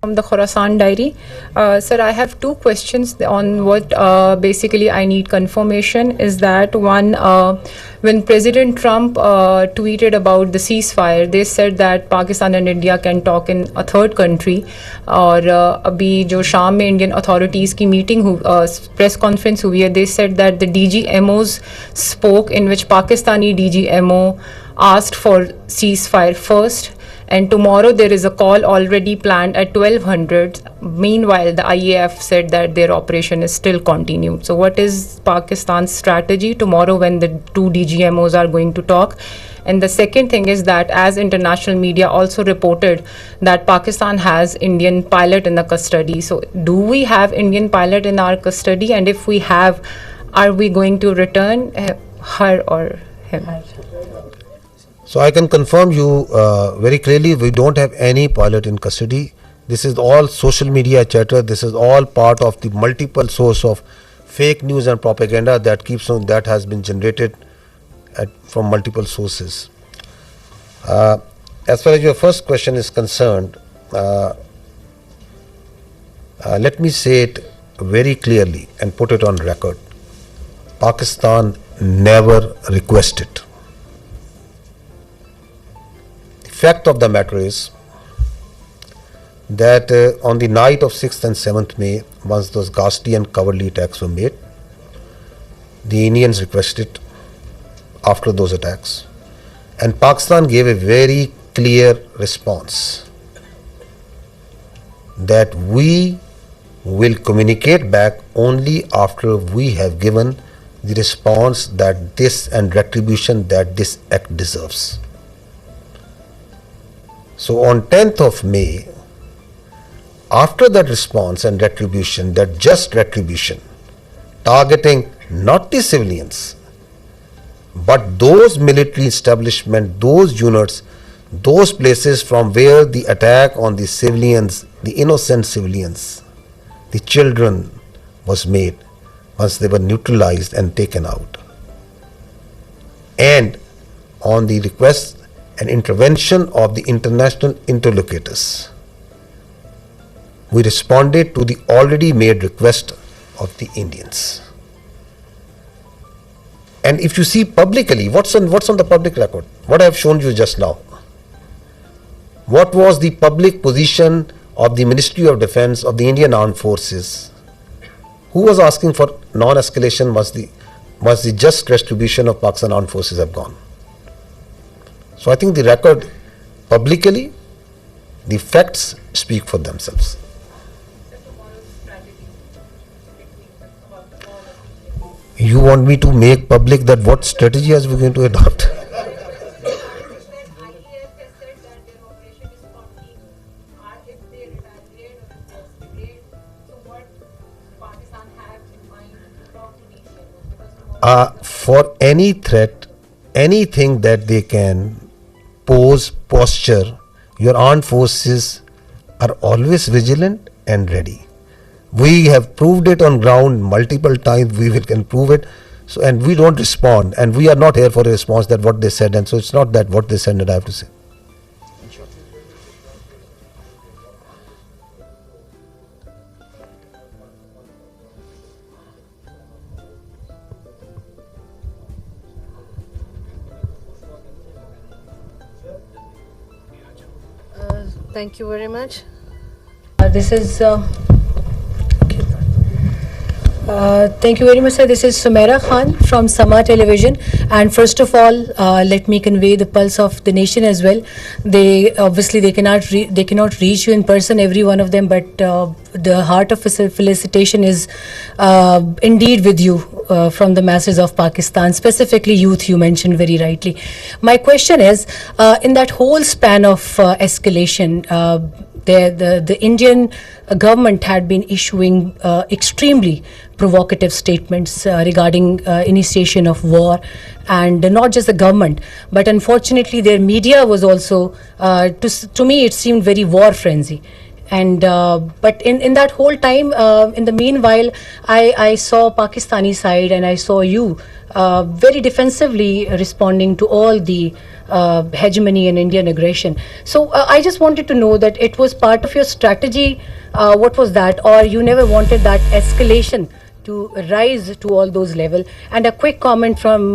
From the Khorasan Diary. Sir, I have two questions on what basically I need confirmation. Is that one, when President Trump tweeted about the ceasefire, they said that Pakistan and India can talk in a third country. और अभी जो शाम में Indian authorities की meeting press conference हुई है, they said that the DGMOs spoke, in which Pakistani DGMO asked for ceasefire first. And tomorrow there is a call already planned at 1200. Meanwhile, the IAF said that their operation is still continued. So what is Pakistan's strategy tomorrow when the two DGMOs are going to talk? And the second thing is that, as international media also reported, that Pakistan has Indian pilot in the custody. So do we have Indian pilot in our custody? And if we have, are we going to return her or him? So I can confirm you very clearly, we don't have any pilot in custody. This is all social media chatter. This is all part of the multiple source of fake news and propaganda that keeps on, that has been generated from multiple sources. As far as your first question is concerned, let me say it very clearly and put it on record. Pakistan never requested. Fact of the matter is that on the night of 6th and 7th May, once those ghastly and cowardly attacks were made, the Indians requested after those attacks, and Pakistan gave a very clear response that we will communicate back only after we have given the response that this and retribution that this act deserves. So on 10th of May, after that response and retribution, that just retribution, targeting not the civilians, but those military establishments, those units, those places from where the attack on the civilians, the innocent civilians, the children was made, once they were neutralized and taken out. And on the request and intervention of the international interlocutors, we responded to the already made request of the Indians. And if you see publicly, what's on the public record? What I have shown you just now. What was the public position of the Ministry of Defense of the Indian Armed Forces? Who was asking for non-escalation once the just retribution of Pakistan Armed Forces have gone? So I think the record publicly, the facts speak for themselves. You want me to make public that what strategy are we going to adopt? For any threat, anything that they can pose, posture, your armed forces are always vigilant and ready. We have proved it on ground multiple times. We can prove it. So, and we don't respond, and we are not here for a response that what they said, and so it's not that what they said that I have to say. Thank you very much. This is thank you very much, sir. This is Sumaira Khan from Sama Television. And first of all, let me convey the pulse of the nation as well. They obviously they cannot reach you in person, every one of them, but the heart of felicitation is indeed with you from the masses of Pakistan, specifically youth, you mentioned very rightly. My question is, in that whole span of escalation, the Indian government had been issuing extremely provocative statements regarding initiation of war, and not just the government, but unfortunately their media was also, to me it seemed very war frenzy. And but in that whole time, in the meanwhile, I saw Pakistani side, and I saw you very defensively responding to all the hegemony and Indian aggression. So I just wanted to know that it was part of your strategy. What was that, or you never wanted that escalation to rise to all those level? And a quick comment from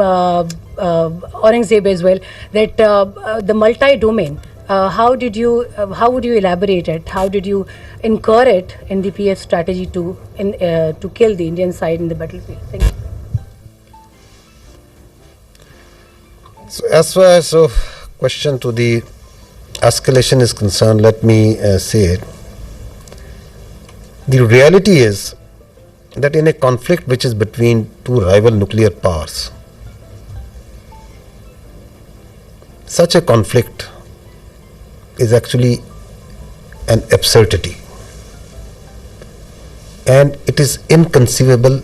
Aurangzeb as well, that the multi-domain. How would you elaborate it? How did you incur it in the PF strategy to kill the Indian side in the battlefield? Thank you. So as far as question to the escalation is concerned, let me say it. The reality is that in a conflict which is between two rival nuclear powers, such a conflict is actually an absurdity, and it is inconceivable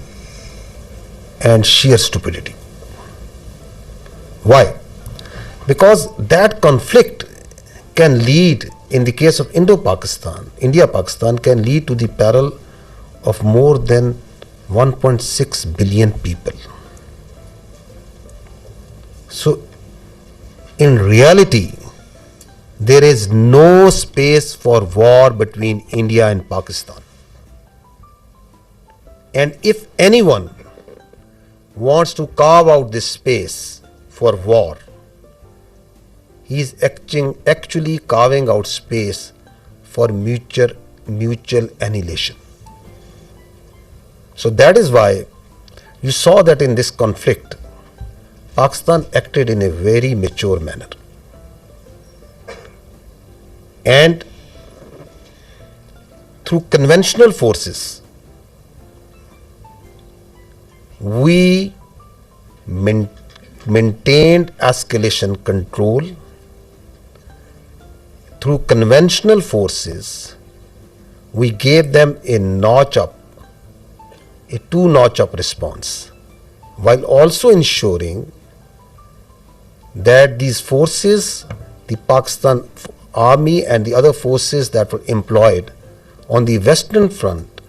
and sheer stupidity. Why? Because that conflict can lead, in the case of Indo-Pakistan, India-Pakistan, can lead to the peril of more than 1.6 billion people. So, in reality, there is no space for war between India and Pakistan. And if anyone wants to carve out this space for war, he is actually carving out space for mutual annihilation. So that is why you saw that in this conflict, Pakistan acted in a very mature manner. And through conventional forces, we maintained escalation control. Through conventional forces, we gave them a two-notch up response, while also ensuring that these forces, the Pakistan Army and the other forces that were employed on the Western Front,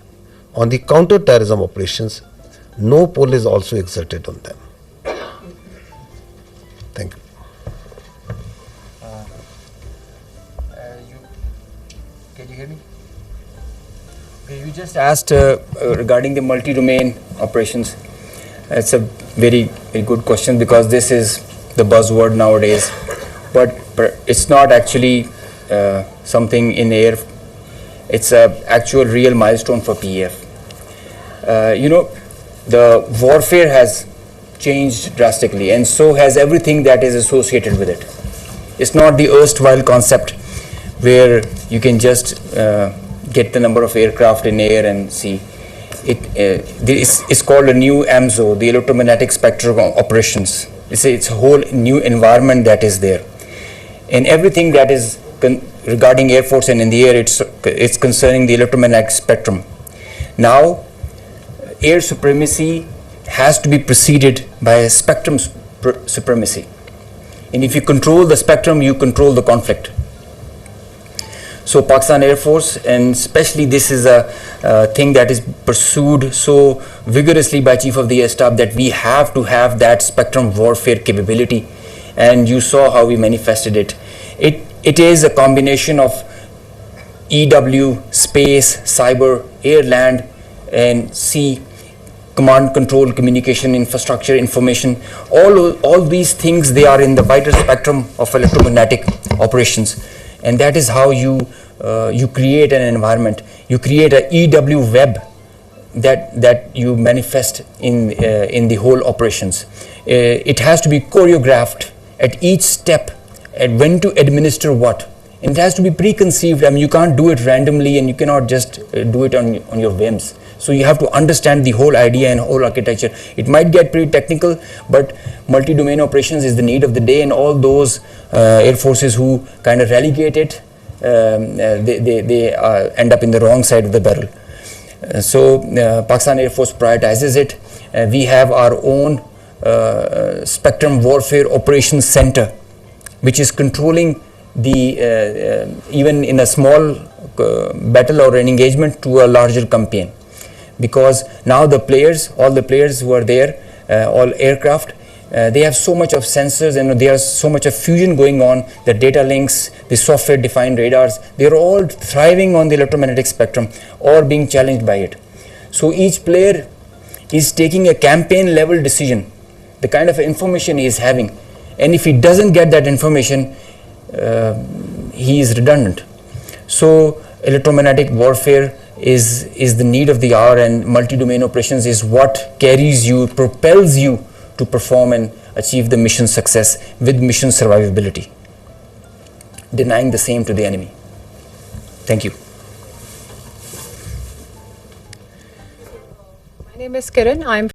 on the counter-terrorism operations, no pull is also exerted on them. Thank you. Can you hear me? Okay, you just asked regarding the multi-domain operations. It's a very, very good question, because this is the buzzword nowadays. But it's not actually something in air. It's an actual real milestone for PF. The warfare has changed drastically, and so has everything that is associated with it. It's not the erstwhile concept where you can just get the number of aircraft in air and see. It's called a new AMSO, the electromagnetic spectrum operations. It's a whole new environment that is there. And everything that is regarding Air Force and in the air, it's concerning the electromagnetic spectrum. Now, air supremacy has to be preceded by a spectrum supremacy. And if you control the spectrum, you control the conflict. So Pakistan Air Force, and especially this is a thing that is pursued so vigorously by Chief of the Air Staff, that we have to have that spectrum warfare capability. And you saw how we manifested it. It is a combination of EW, space, cyber, air, land, and sea, command, control, communication, infrastructure, information. All these things, they are in the wider spectrum of electromagnetic operations. And that is how you create an environment. You create a EW web that you manifest in the whole operations. It has to be choreographed at each step, and when to administer what. And it has to be preconceived. I mean, you can't do it randomly, and you cannot just do it on your whims. So you have to understand the whole idea and whole architecture. It might get pretty technical, but multi-domain operations is the need of the day, and all those air forces who kind of relegate it, they end up in the wrong side of the barrel. So Pakistan Air Force prioritizes it. We have our own Spectrum Warfare Operations Center, which is controlling the even in a small battle or an engagement to a larger campaign, because now the players, all the players who are there, all aircraft, they have so much of sensors and there is so much of fusion going on, the data links, the software defined radars, they are all thriving on the electromagnetic spectrum or being challenged by it. So each player is taking a campaign level decision, the kind of information he is having, and if he doesn't get that information, he is redundant. So electromagnetic warfare is the need of the hour, and multi-domain operations is what carries you, propels you to perform and achieve the mission success with mission survivability, denying the same to the enemy. Thank you. My name is Kiran. I'm